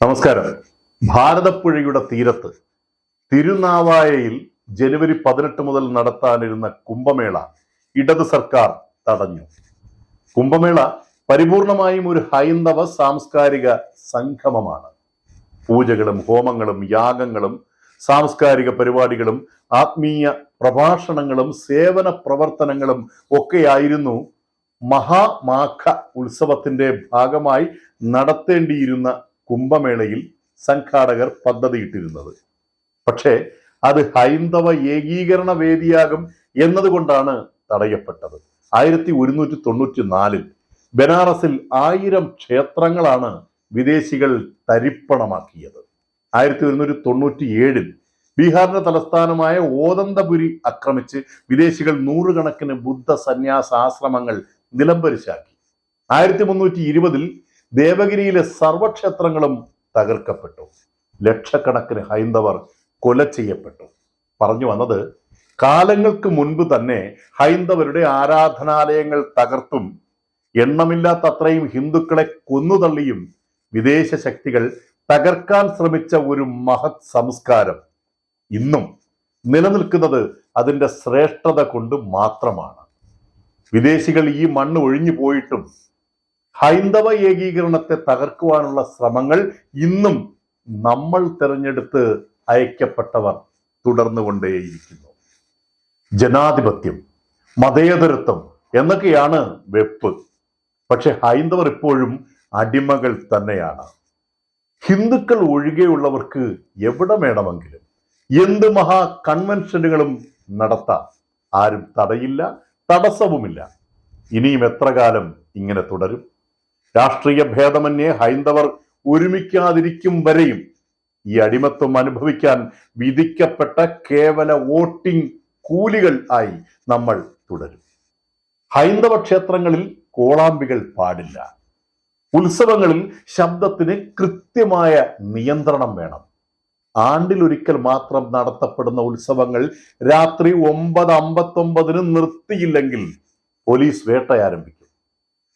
നമസ്കാരം. ഭാരതപ്പുഴയുടെ തീരത്ത് തിരുനാവായയിൽ ജനുവരി 18 മുതൽ നടത്താനിരുന്ന കുംഭമേള ഇടത് സർക്കാർ തടഞ്ഞു. കുംഭമേള പരിപൂർണമായും ഒരു ഹൈന്ദവ സാംസ്കാരിക സംഗമമാണ്. പൂജകളും ഹോമങ്ങളും യാഗങ്ങളും സാംസ്കാരിക പരിപാടികളും ആത്മീയ പ്രഭാഷണങ്ങളും സേവന പ്രവർത്തനങ്ങളും ഒക്കെയായിരുന്നു മഹാമാഘ ഉത്സവത്തിന്റെ ഭാഗമായി നടത്തേണ്ടിയിരുന്ന കുംഭമേളയിൽ സംഘാടകർ പദ്ധതിയിട്ടിരുന്നത്. പക്ഷേ അത് ഹൈന്ദവ ഏകീകരണ വേദിയാകും എന്നതുകൊണ്ടാണ് തടയപ്പെട്ടത്. 1194 ബനാറസിൽ 1000 ക്ഷേത്രങ്ങളാണ് വിദേശികൾ തരിപ്പണമാക്കിയത്. 1197 ബീഹാറിന്റെ തലസ്ഥാനമായ ഓദന്തപുരി ആക്രമിച്ച് വിദേശികൾ 100 കണക്കിന് ബുദ്ധ സന്യാസ ആശ്രമങ്ങൾ നിലംപരിശാക്കി. 1320 ദേവഗിരിയിലെ സർവക്ഷേത്രങ്ങളും തകർക്കപ്പെട്ടു. ലക്ഷക്കണക്കിന് ഹൈന്ദവർ കൊല ചെയ്യപ്പെട്ടു. പറഞ്ഞു വന്നത്, കാലങ്ങൾക്ക് മുൻപ് തന്നെ ഹൈന്ദവരുടെ ആരാധനാലയങ്ങൾ തകർത്തും എണ്ണമില്ലാത്തത്രയും ഹിന്ദുക്കളെ കൊന്നുതള്ളിയും വിദേശ ശക്തികൾ തകർക്കാൻ ശ്രമിച്ച ഒരു മഹത് സംസ്കാരം ഇന്നും നിലനിൽക്കുന്നത് അതിൻ്റെ ശ്രേഷ്ഠത കൊണ്ട് മാത്രമാണ്. വിദേശികൾ ഈ മണ്ണ് ഒഴിഞ്ഞു പോയിട്ടും ഹൈന്ദവ ഏകീകരണത്തെ തകർക്കുവാനുള്ള ശ്രമങ്ങൾ ഇന്നും നമ്മൾ തിരഞ്ഞെടുത്ത് അയക്കപ്പെട്ടവർ തുടർന്നുകൊണ്ടേയിരിക്കുന്നു. ജനാധിപത്യം, മതേതരത്വം എന്നൊക്കെയാണ് വെപ്പ്. പക്ഷെ ഹൈന്ദവർ ഇപ്പോഴും അടിമകൾ തന്നെയാണ്. ഹിന്ദുക്കൾ ഒഴികെയുള്ളവർക്ക് എവിടെ വേണമെങ്കിലും എന്ത് മഹാ കൺവെൻഷനുകളും നടത്താം. ആരും തടയില്ല, തടസ്സവുമില്ല. ഇനിയും എത്ര കാലം ഇങ്ങനെ തുടരും? രാഷ്ട്രീയ ഭേദമന്യേ ഹൈന്ദവർ ഒരുമിക്കാതിരിക്കും വരെയും ഈ അടിമത്വം അനുഭവിക്കാൻ വിധിക്കപ്പെട്ട കേവല വോട്ടിംഗ് കൂലികൾ ആയി നമ്മൾ തുടരും. ഹൈന്ദവ ക്ഷേത്രങ്ങളിൽ കോളാമ്പികൾ പാടില്ല. ഉത്സവങ്ങളിൽ ശബ്ദത്തിന് കൃത്യമായ നിയന്ത്രണം വേണം. ആണ്ടിലൊരിക്കൽ മാത്രം നടത്തപ്പെടുന്ന ഉത്സവങ്ങൾ രാത്രി 9:59 നിർത്തിയില്ലെങ്കിൽ പോലീസ് വേട്ട ആരംഭിക്കും.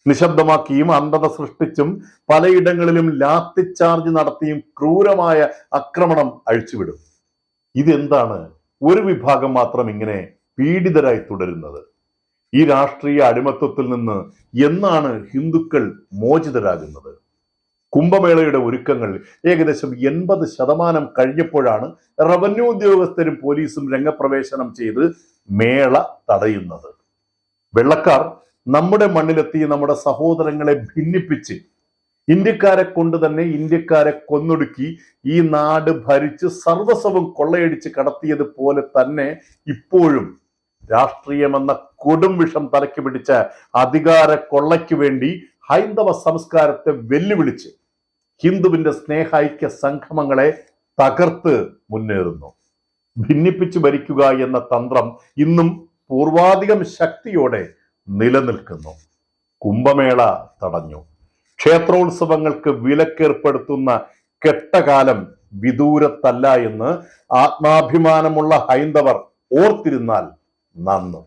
നിശബ്ദമാക്കിയും അന്ധത സൃഷ്ടിച്ചും പലയിടങ്ങളിലും ലാത്തി ചാർജ് നടത്തിയും ക്രൂരമായ ആക്രമണം അഴിച്ചുവിടും. ഇതെന്താണ് ഒരു വിഭാഗം മാത്രം ഇങ്ങനെ പീഡിതരായി തുടരുന്നത്? ഈ രാഷ്ട്രീയ അടിമത്വത്തിൽ നിന്ന് എന്നാണ് ഹിന്ദുക്കൾ മോചിതരാകുന്നത്? കുംഭമേളയുടെ ഒരുക്കങ്ങൾ ഏകദേശം 80% കഴിഞ്ഞപ്പോഴാണ് റവന്യൂ ഉദ്യോഗസ്ഥരും പോലീസും രംഗപ്രവേശനം ചെയ്ത് മേള തടയുന്നത്. വെള്ളക്കാർ നമ്മുടെ മണ്ണിലെത്തി നമ്മുടെ സഹോദരങ്ങളെ ഭിന്നിപ്പിച്ച് ഇന്ത്യക്കാരെ കൊണ്ട് തന്നെ ഇന്ത്യക്കാരെ കൊന്നൊടുക്കി ഈ നാട് ഭരിച്ച് സർവസ്വവും കൊള്ളയടിച്ച് കടത്തിയതുപോലെ തന്നെ ഇപ്പോഴും രാഷ്ട്രീയമെന്ന കൊടും വിഷം തലയ്ക്ക് പിടിച്ച അധികാര കൊള്ളയ്ക്ക് വേണ്ടി ഹൈന്ദവ സംസ്കാരത്തെ വെല്ലുവിളിച്ച് ഹിന്ദുവിന്റെ സ്നേഹൈക്യ സംഗമങ്ങളെ തകർത്ത് മുന്നേറുന്നു. ഭിന്നിപ്പിച്ചു ഭരിക്കുക എന്ന തന്ത്രം ഇന്നും പൂർവാധികം ശക്തിയോടെ നിലനിൽക്കുന്നു. കുംഭമേള തടഞ്ഞു. ക്ഷേത്രോത്സവങ്ങൾക്ക് വിലക്കേർപ്പെടുത്തുന്ന കെട്ടകാലം വിദൂരത്തല്ല എന്ന് ആത്മാഭിമാനമുള്ള ഹൈന്ദവർ ഓർത്തിരുന്നാൽ നന്ന്.